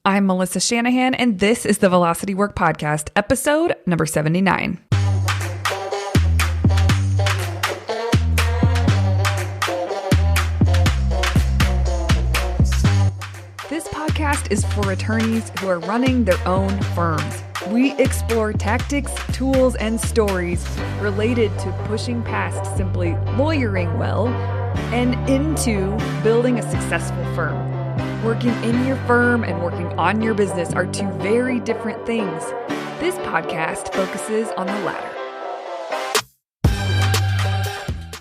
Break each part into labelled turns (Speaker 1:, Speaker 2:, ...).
Speaker 1: I'm Melissa Shanahan, and this is the Velocity Work Podcast, episode number 79. This podcast is for attorneys who are running their own firms. We explore tactics, tools, and stories related to pushing past simply lawyering well and into building a successful firm. Working in your firm and working on your business are two very different things. This podcast focuses on the latter.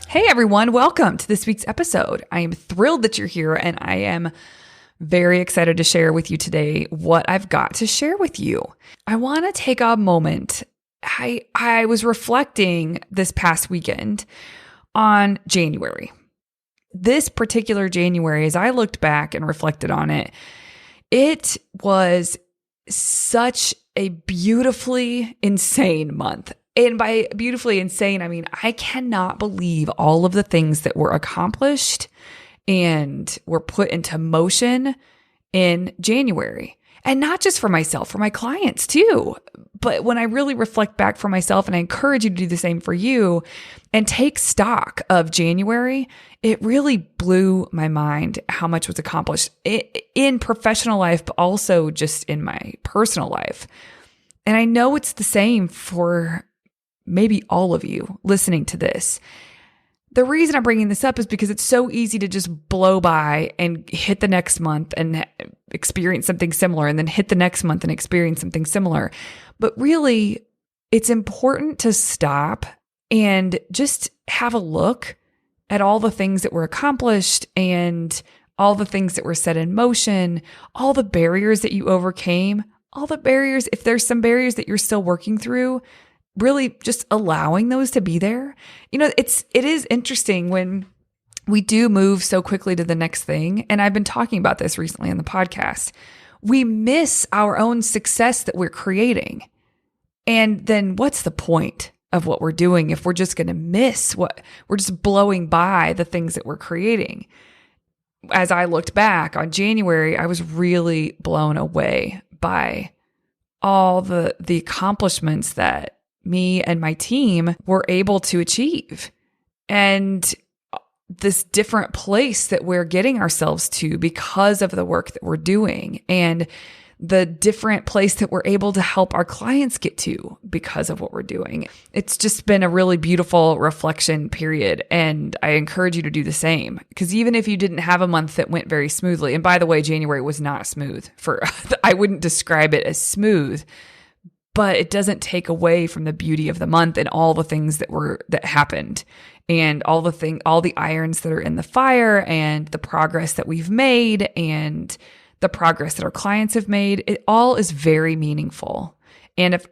Speaker 1: Hey everyone, welcome to this week's episode. I am thrilled that you're here, and I am very excited to share with you today what I've got to share with you. I want to take a moment. I was reflecting this past weekend on January. This particular January, as I looked back and reflected on it, it was such a beautifully insane month. And by beautifully insane, I mean, I cannot believe all of the things that were accomplished and were put into motion in January. And not just for myself, for my clients too. But when I really reflect back for myself, and I encourage you to do the same for you and take stock of January, it really blew my mind how much was accomplished in professional life, but also just in my personal life. And I know it's the same for maybe all of you listening to this. The reason I'm bringing this up is because it's so easy to just blow by and hit the next month and experience something similar, and then hit the next month and experience something similar. But really, it's important to stop and just have a look at all the things that were accomplished and all the things that were set in motion, all the barriers that you overcame, all the barriers, if there's some barriers that you're still working through, really just allowing those to be there. You know, it is interesting when we do move so quickly to the next thing. And I've been talking about this recently on the podcast. We miss our own success that we're creating. And then what's the point of what we're doing if we're just going to miss what we're just blowing by the things that we're creating? As I looked back on January, I was really blown away by all the accomplishments that me and my team were able to achieve, and this different place that we're getting ourselves to because of the work that we're doing, and the different place that we're able to help our clients get to because of what we're doing. It's just been a really beautiful reflection period. And I encourage you to do the same, because even if you didn't have a month that went very smoothly, and by the way, January was not smooth I wouldn't describe it as smooth, but it doesn't take away from the beauty of the month and all the things that happened, and all the irons that are in the fire, and the progress that we've made, and the progress that our clients have made. It all is very meaningful. And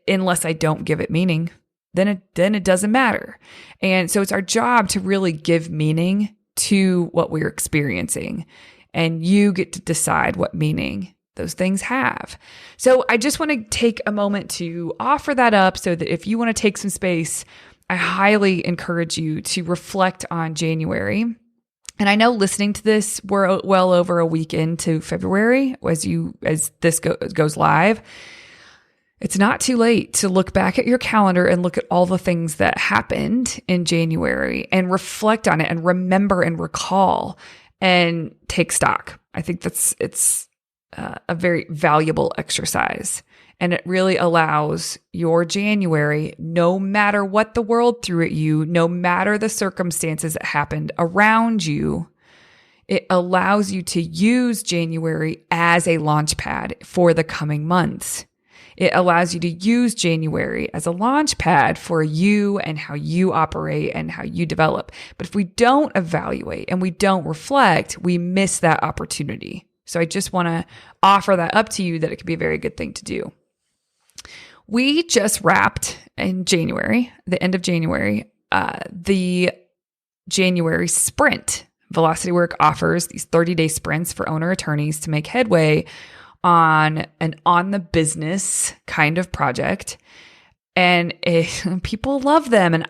Speaker 1: unless I don't give it meaning, then it doesn't matter. And so it's our job to really give meaning to what we're experiencing, and you get to decide what meaning those things have. So I just want to take a moment to offer that up, so that if you want to take some space, I highly encourage you to reflect on January. And I know listening to this, we're well over a week into February as this goes live. It's not too late to look back at your calendar and look at all the things that happened in January and reflect on it and remember and recall and take stock. I think it's a very valuable exercise. And it really allows your January, no matter what the world threw at you, no matter the circumstances that happened around you, it allows you to use January as a launch pad for the coming months. It allows you to use January as a launch pad for you and how you operate and how you develop. But if we don't evaluate and we don't reflect, we miss that opportunity. So I just want to offer that up to you, that it could be a very good thing to do. We just wrapped in January, the end of January, the January sprint. Velocity Work offers these 30-day sprints for owner attorneys to make headway on an on-the-business kind of project. And people love them. And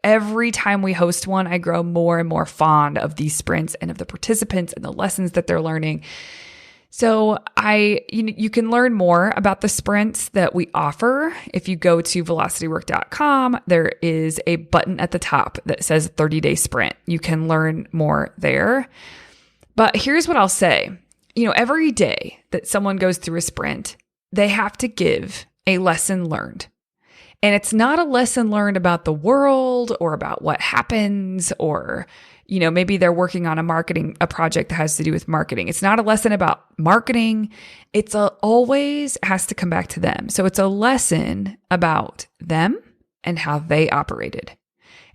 Speaker 1: every time we host one, I grow more and more fond of these sprints and of the participants and the lessons that they're learning. So you can learn more about the sprints that we offer. If you go to velocitywork.com, there is a button at the top that says 30-day sprint. You can learn more there. But here's what I'll say. Every day that someone goes through a sprint, they have to give a lesson learned. And it's not a lesson learned about the world or about what happens, or maybe they're working on a project that has to do with marketing. It's not a lesson about marketing. Always has to come back to them. So it's a lesson about them and how they operated.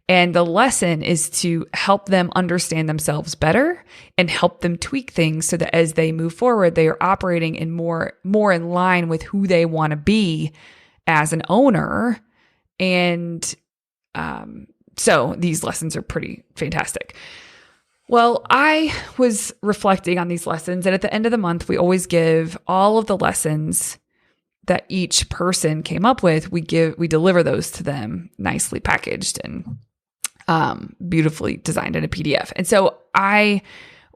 Speaker 1: And the lesson is to help them understand themselves better and help them tweak things so that as they move forward, they are operating in more in line with who they want to be as an owner. And so these lessons are pretty fantastic. Well, I was reflecting on these lessons, and at the end of the month, we always give all of the lessons that each person came up with. We deliver those to them nicely packaged and beautifully designed in a PDF. And so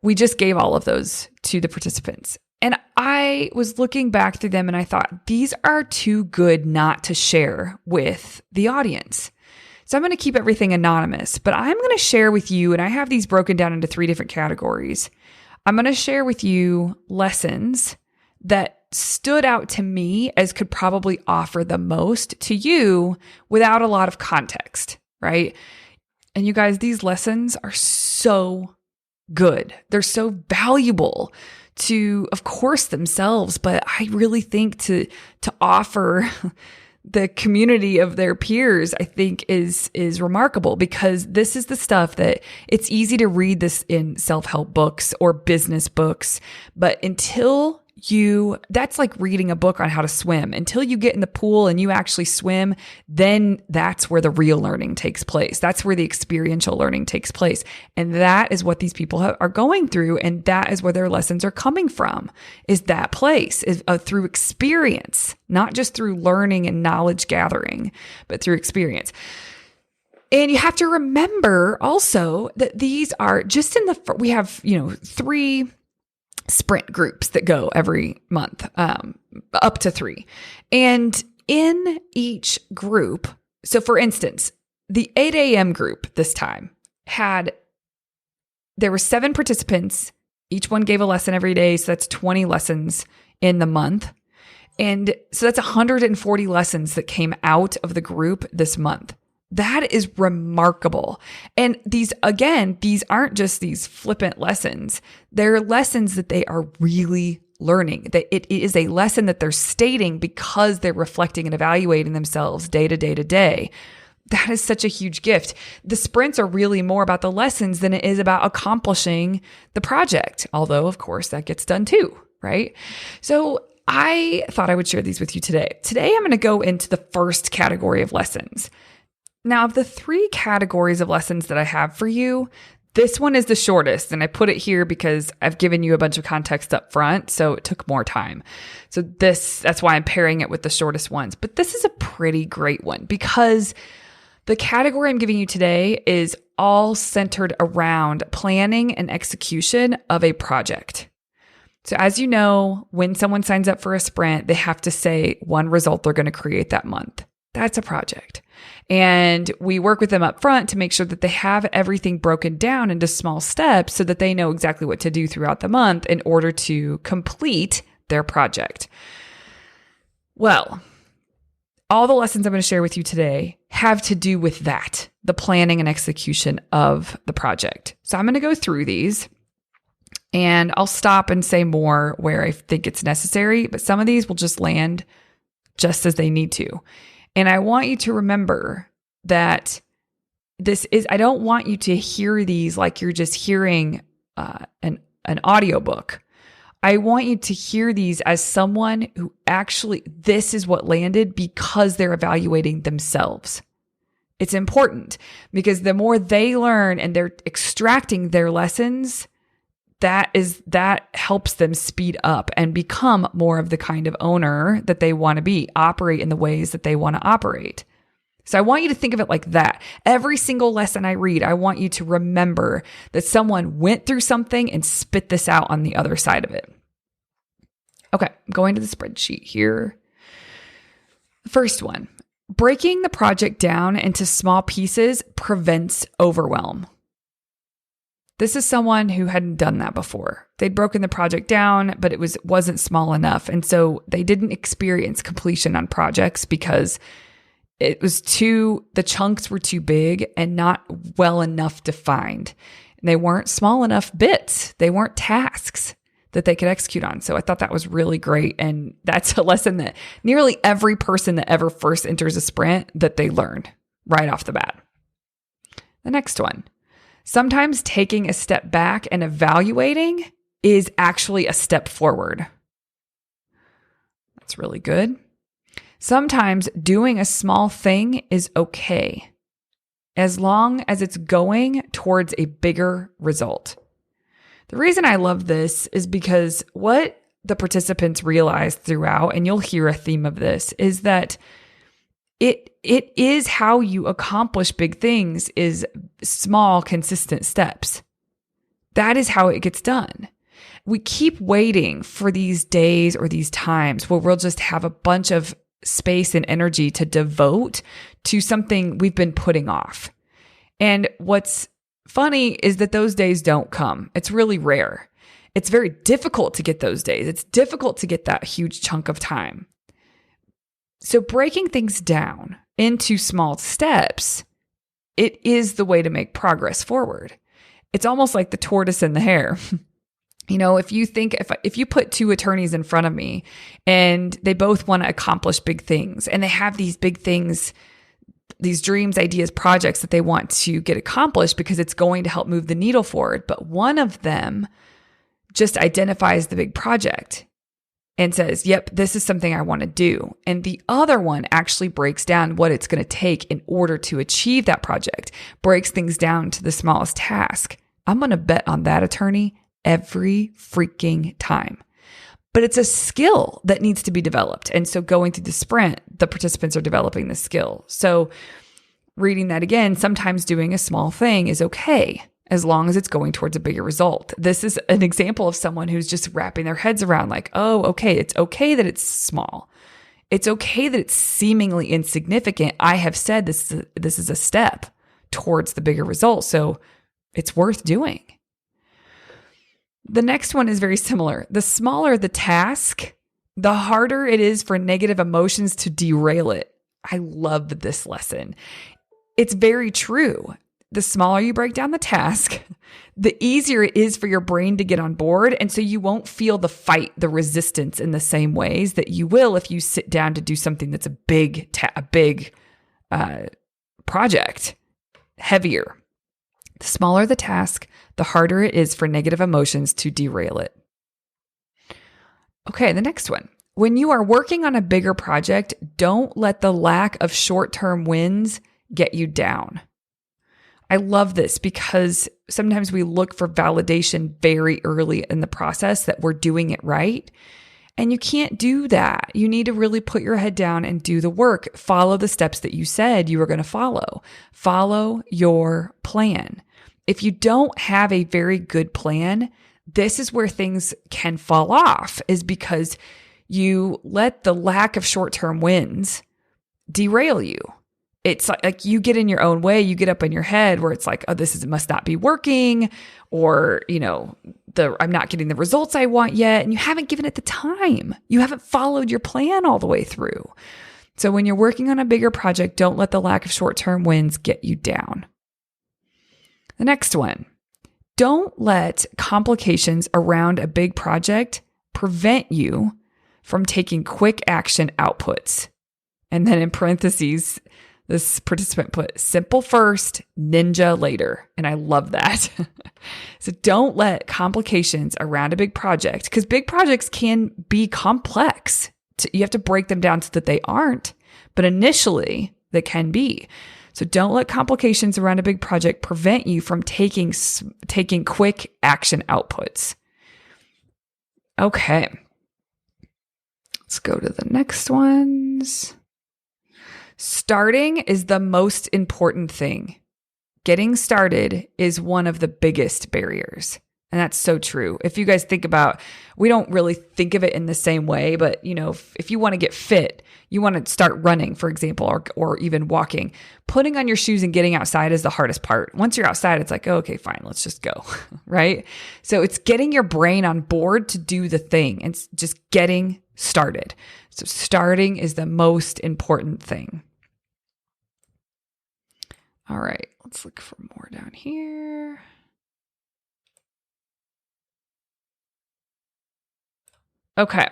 Speaker 1: we just gave all of those to the participants. And I was looking back through them and I thought, these are too good not to share with the audience. So I'm going to keep everything anonymous, but I'm going to share with you, and I have these broken down into 3 different categories. I'm going to share with you lessons that stood out to me as could probably offer the most to you without a lot of context, right? And you guys, these lessons are so good. They're so valuable to, of course, themselves, but I really think to offer the community of their peers, I think is remarkable, because this is the stuff that it's easy to read this in self-help books or business books, but that's like reading a book on how to swim. Until you get in the pool and you actually swim, then that's where the real learning takes place. That's where the experiential learning takes place. And that is what these people are going through. And that is where their lessons are coming from, is that place is through experience, not just through learning and knowledge gathering, but through experience. And you have to remember also that these are just we have, 3 sprint groups that go every month, up to 3. And in each group, so for instance, the 8 a.m. group this time there were 7 participants. Each one gave a lesson every day. So that's 20 lessons in the month. And so that's 140 lessons that came out of the group this month. That is remarkable. And these aren't just these flippant lessons. They're lessons that they are really learning. That it is a lesson that they're stating because they're reflecting and evaluating themselves day to day to day. That is such a huge gift. The sprints are really more about the lessons than it is about accomplishing the project. Although, of course, that gets done too, right? So I thought I would share these with you today. Today, I'm going to go into the first category of lessons. Now, of the 3 categories of lessons that I have for you, this one is the shortest, and I put it here because I've given you a bunch of context up front, so it took more time. So that's why I'm pairing it with the shortest ones. But this is a pretty great one, because the category I'm giving you today is all centered around planning and execution of a project. So as you know, when someone signs up for a sprint, they have to say one result they're going to create that month. That's a project. And we work with them up front to make sure that they have everything broken down into small steps so that they know exactly what to do throughout the month in order to complete their project. Well, all the lessons I'm going to share with you today have to do with that, the planning and execution of the project. So I'm going to go through these, and I'll stop and say more where I think it's necessary, but some of these will just land just as they need to. And I want you to remember that I don't want you to hear these like you're just hearing an audiobook. I want you to hear these as someone who actually, this is what landed because they're evaluating themselves. It's important because the more they learn and they're extracting their lessons, that helps them speed up and become more of the kind of owner that they want to be, operate in the ways that they want to operate. So I want you to think of it like that. Every single lesson I read, I want you to remember that someone went through something and spit this out on the other side of it. Okay, going to the spreadsheet here. The first one, breaking the project down into small pieces prevents overwhelm. This is someone who hadn't done that before. They'd broken the project down, but it wasn't small enough. And so they didn't experience completion on projects because the chunks were too big and not well enough defined. They weren't small enough bits. They weren't tasks that they could execute on. So I thought that was really great. And that's a lesson that nearly every person that ever first enters a sprint that they learned right off the bat. The next one, sometimes taking a step back and evaluating is actually a step forward. That's really good. Sometimes doing a small thing is okay, as long as it's going towards a bigger result. The reason I love this is because what the participants realized throughout, and you'll hear a theme of this, is that it is how you accomplish big things is small, consistent steps. That is how it gets done. We keep waiting for these days or these times where we'll just have a bunch of space and energy to devote to something we've been putting off. And what's funny is that those days don't come. It's really rare. It's very difficult to get those days. It's difficult to get that huge chunk of time. So breaking things down into small steps, it is the way to make progress forward. It's almost like the tortoise and the hare. You know, if you put two attorneys in front of me and they both want to accomplish big things and they have these big things, these dreams, ideas, projects that they want to get accomplished because it's going to help move the needle forward. But one of them just identifies the big project and says, yep, this is something I want to do. And the other one actually breaks down what it's going to take in order to achieve that project, breaks things down to the smallest task. I'm going to bet on that attorney every freaking time. But it's a skill that needs to be developed. And so going through the sprint, the participants are developing the skill. So reading that again, sometimes doing a small thing is okay, as long as it's going towards a bigger result. This is an example of someone who's just wrapping their heads around like, oh, okay, it's okay that it's small. It's okay that it's seemingly insignificant. I have said this is a step towards the bigger result, so it's worth doing. The next one is very similar. The smaller the task, the harder it is for negative emotions to derail it. I love this lesson. It's very true. The smaller you break down the task, the easier it is for your brain to get on board. And so you won't feel the fight, the resistance in the same ways that you will if you sit down to do something that's a big project, heavier. The smaller the task, the harder it is for negative emotions to derail it. Okay, the next one. When you are working on a bigger project, don't let the lack of short-term wins get you down. I love this because sometimes we look for validation very early in the process that we're doing it right. And you can't do that. You need to really put your head down and do the work. Follow the steps that you said you were going to follow. Follow your plan. If you don't have a very good plan, this is where things can fall off, is because you let the lack of short-term wins derail you. It's like you get in your own way, you get up in your head where it's like, oh, it must not be working, or, I'm not getting the results I want yet. And you haven't given it the time. You haven't followed your plan all the way through. So when you're working on a bigger project, don't let the lack of short-term wins get you down. The next one, don't let complications around a big project prevent you from taking quick action outputs. And then in parentheses, this participant put simple first, ninja later. And I love that. So don't let complications around a big project, because big projects can be complex. You have to break them down so that they aren't, but initially they can be. So don't let complications around a big project prevent you from taking quick action outputs. Okay. Let's go to the next ones. Starting is the most important thing. Getting started is one of the biggest barriers. And that's so true. If you guys think about, we don't really think of it in the same way, but if you want to get fit, you want to start running, for example, or even walking, putting on your shoes and getting outside is the hardest part. Once you're outside, it's like, oh, okay, fine, let's just go, right? So it's getting your brain on board to do the thing and just getting started. So starting is the most important thing. All right, let's look for more down here. Okay.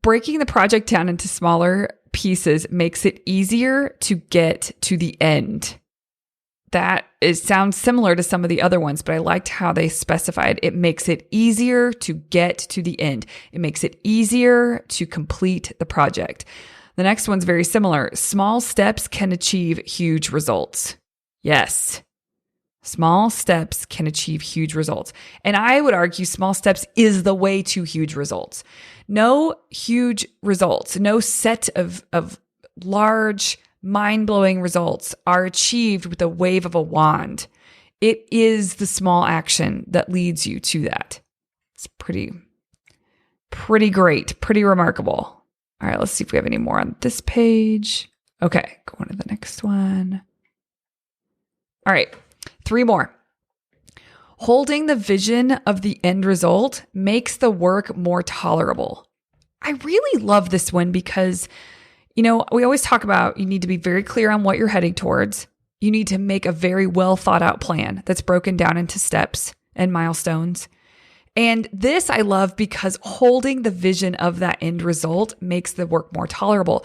Speaker 1: Breaking the project down into smaller pieces makes it easier to get to the end. Sounds similar to some of the other ones, but I liked how they specified it makes it easier to get to the end. It makes it easier to complete the project. The next one's very similar. Small steps can achieve huge results. Yes. Small steps can achieve huge results. And I would argue small steps is the way to huge results. No huge results, no set of large, mind-blowing results are achieved with a wave of a wand. It is the small action that leads you to that. It's pretty great, pretty remarkable. All right, let's see if we have any more on this page. Okay, going to the next one. All right. 3 more. Holding the vision of the end result makes the work more tolerable. I really love this one because, we always talk about you need to be very clear on what you're heading towards. You need to make a very well thought out plan that's broken down into steps and milestones. And this I love because holding the vision of that end result makes the work more tolerable.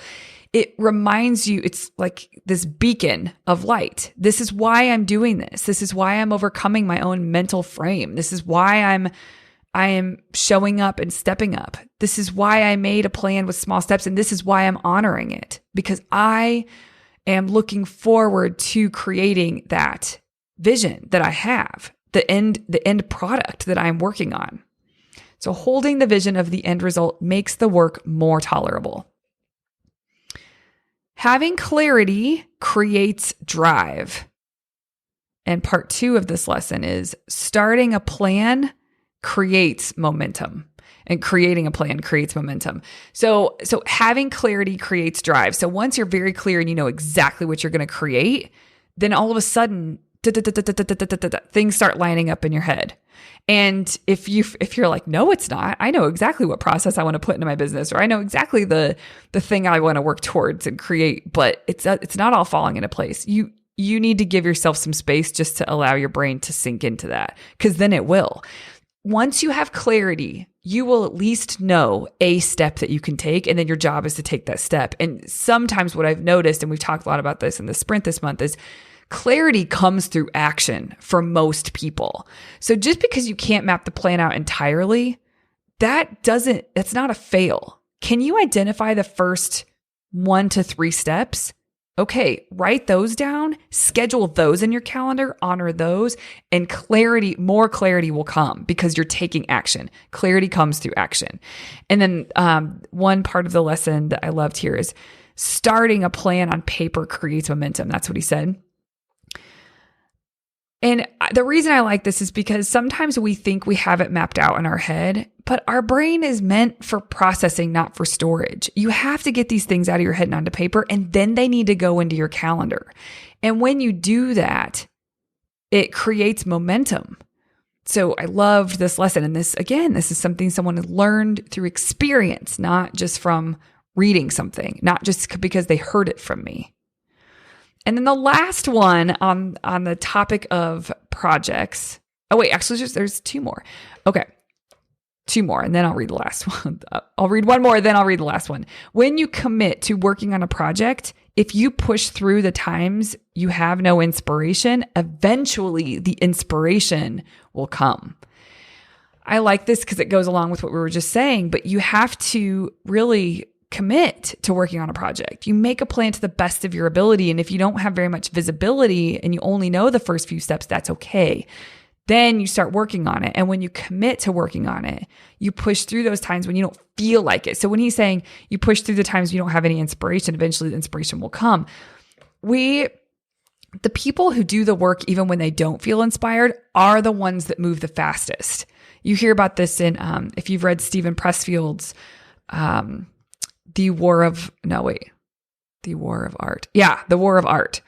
Speaker 1: It reminds you, it's like this beacon of light. This is why I'm doing this. This is why I'm overcoming my own mental frame. This is why I am showing up and stepping up. This is why I made a plan with small steps. And this is why I'm honoring it, because I am looking forward to creating that vision that I have, the end product that I'm working on. So holding the vision of the end result makes the work more tolerable. Having clarity creates drive. And part 2 of this lesson is starting a plan creates momentum, and creating a plan creates momentum. So having clarity creates drive. So once you're very clear and you know exactly what you're going to create, then all of a sudden things start lining up in your head. And if you're like, no, it's not, I know exactly what process I want to put into my business, or I know exactly the thing I want to work towards and create, but it's not all falling into place. You need to give yourself some space just to allow your brain to sink into that, because then it will. Once you have clarity, you will at least know a step that you can take, and then your job is to take that step. And sometimes what I've noticed, and we've talked a lot about this in the sprint this month, is clarity comes through action for most people. So just because you can't map the plan out entirely, that's not a fail. Can you identify the first 1 to 3 steps? Okay, write those down, schedule those in your calendar, honor those, and more clarity will come because you're taking action. Clarity comes through action. And then one part of the lesson that I loved here is starting a plan on paper creates momentum. That's what he said. And the reason I like this is because sometimes we think we have it mapped out in our head, but our brain is meant for processing, not for storage. You have to get these things out of your head and onto paper, and then they need to go into your calendar. And when you do that, it creates momentum. So I loved this lesson. And this is something someone has learned through experience, not just from reading something, not just because they heard it from me. And then the last one on the topic of projects. Oh, wait, actually, there's 2 more. Okay, 2 more, and then I'll read the last one. I'll read one more, then I'll read the last one. When you commit to working on a project, if you push through the times you have no inspiration, eventually the inspiration will come. I like this because it goes along with what we were just saying, but you have to really commit to working on a project. You make a plan to the best of your ability. And if you don't have very much visibility and you only know the first few steps, that's okay. Then you start working on it. And when you commit to working on it, you push through those times when you don't feel like it. So when he's saying you push through the times you don't have any inspiration, eventually the inspiration will come. We the people who do the work even when they don't feel inspired are the ones that move the fastest. You hear about this in, if you've read Stephen Pressfield's The War of Art. Yeah, The War of Art.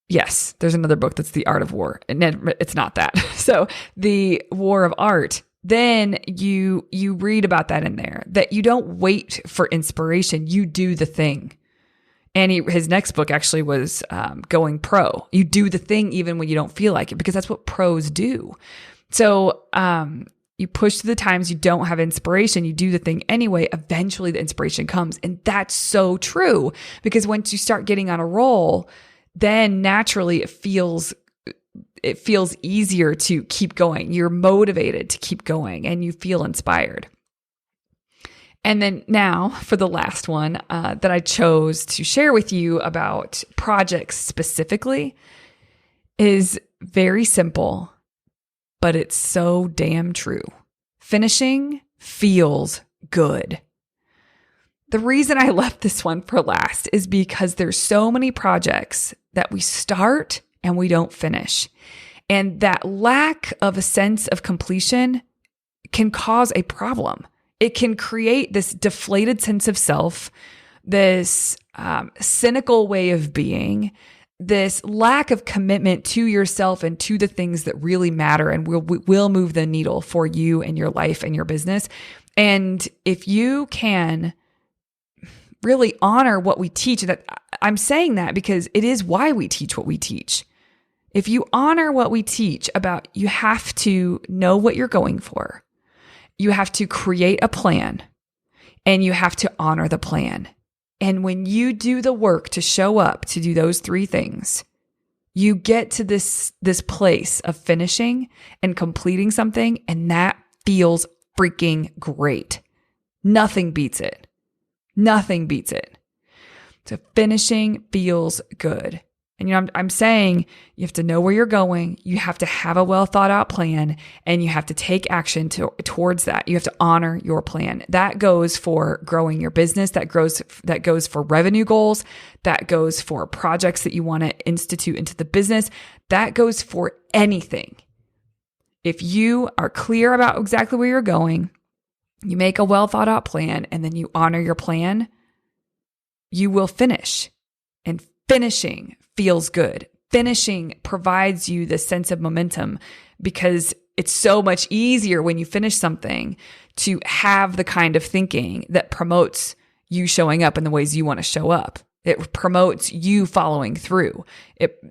Speaker 1: Yes, there's another book that's The Art of War, and it's not that. So The War of Art, then you read about that in there, that you don't wait for inspiration, you do the thing. And his next book actually was Going Pro. You do the thing even when you don't feel like it, because that's what pros do. So you push through the times you don't have inspiration, you do the thing anyway, eventually the inspiration comes. And that's so true, because once you start getting on a roll, then naturally it feels easier to keep going. You're motivated to keep going and you feel inspired. And then now for the last one that I chose to share with you about projects specifically is very simple, but it's so damn true. Finishing feels good. The reason I left this one for last is because there's so many projects that we start and we don't finish. And that lack of a sense of completion can cause a problem. It can create this deflated sense of self, this cynical way of being, this lack of commitment to yourself and to the things that really matter and will move the needle for you and your life and your business. And if you can really honor what we teach, that I'm saying that because it is why we teach what we teach. If you honor what we teach about, you have to know what you're going for. You have to create a plan and you have to honor the plan. And when you do the work to show up to do those three things, you get to this place of finishing and completing something, and that feels freaking great. Nothing beats it. Nothing beats it. So finishing feels good. And I'm saying you have to know where you're going. You have to have a well thought out plan, and you have to take action towards that. You have to honor your plan. That goes for growing your business. That goes for revenue goals. That goes for projects that you want to institute into the business. That goes for anything. If you are clear about exactly where you're going, you make a well thought out plan, and then you honor your plan, you will finish. And finishing feels good. Finishing provides you this sense of momentum, because it's so much easier when you finish something to have the kind of thinking that promotes you showing up in the ways you want to show up. It promotes you following through.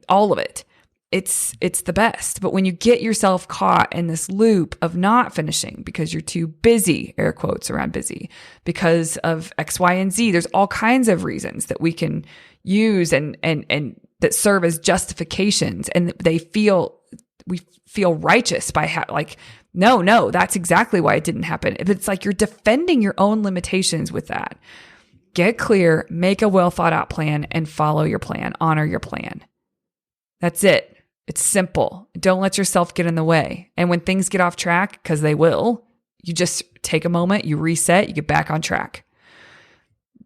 Speaker 1: All of it. It's the best. But when you get yourself caught in this loop of not finishing because you're too busy, air quotes around busy, because of X, Y, and Z, there's all kinds of reasons that we can use and that serve as justifications, and we feel righteous by no, that's exactly why it didn't happen. It's like you're defending your own limitations with that. Get clear, make a well thought out plan, and follow your plan. Honor your plan. That's it. It's simple. Don't let yourself get in the way. And when things get off track, because they will, you just take a moment, you reset, you get back on track.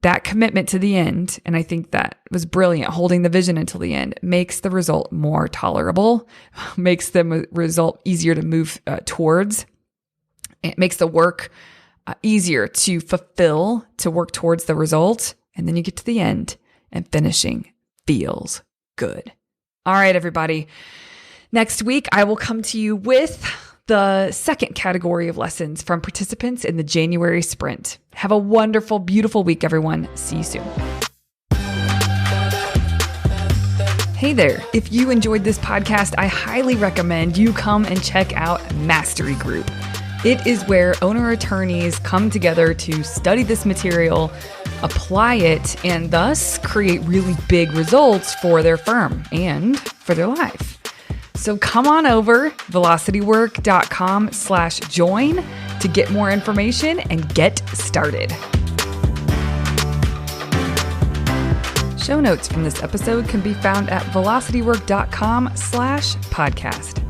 Speaker 1: That commitment to the end, and I think that was brilliant, holding the vision until the end, makes the result more tolerable, makes the result easier to move towards. It makes the work easier to fulfill, to work towards the result. And then you get to the end, and finishing feels good. All right, everybody. Next week, I will come to you with the second category of lessons from participants in the January sprint. Have a wonderful, beautiful week, everyone. See you soon. Hey there. If you enjoyed this podcast, I highly recommend you come and check out Mastery Group. It is where owner attorneys come together to study this material, apply it, and thus create really big results for their firm and for their life. So come on over, velocitywork.com/join to get more information and get started. Show notes from this episode can be found at velocitywork.com/podcast.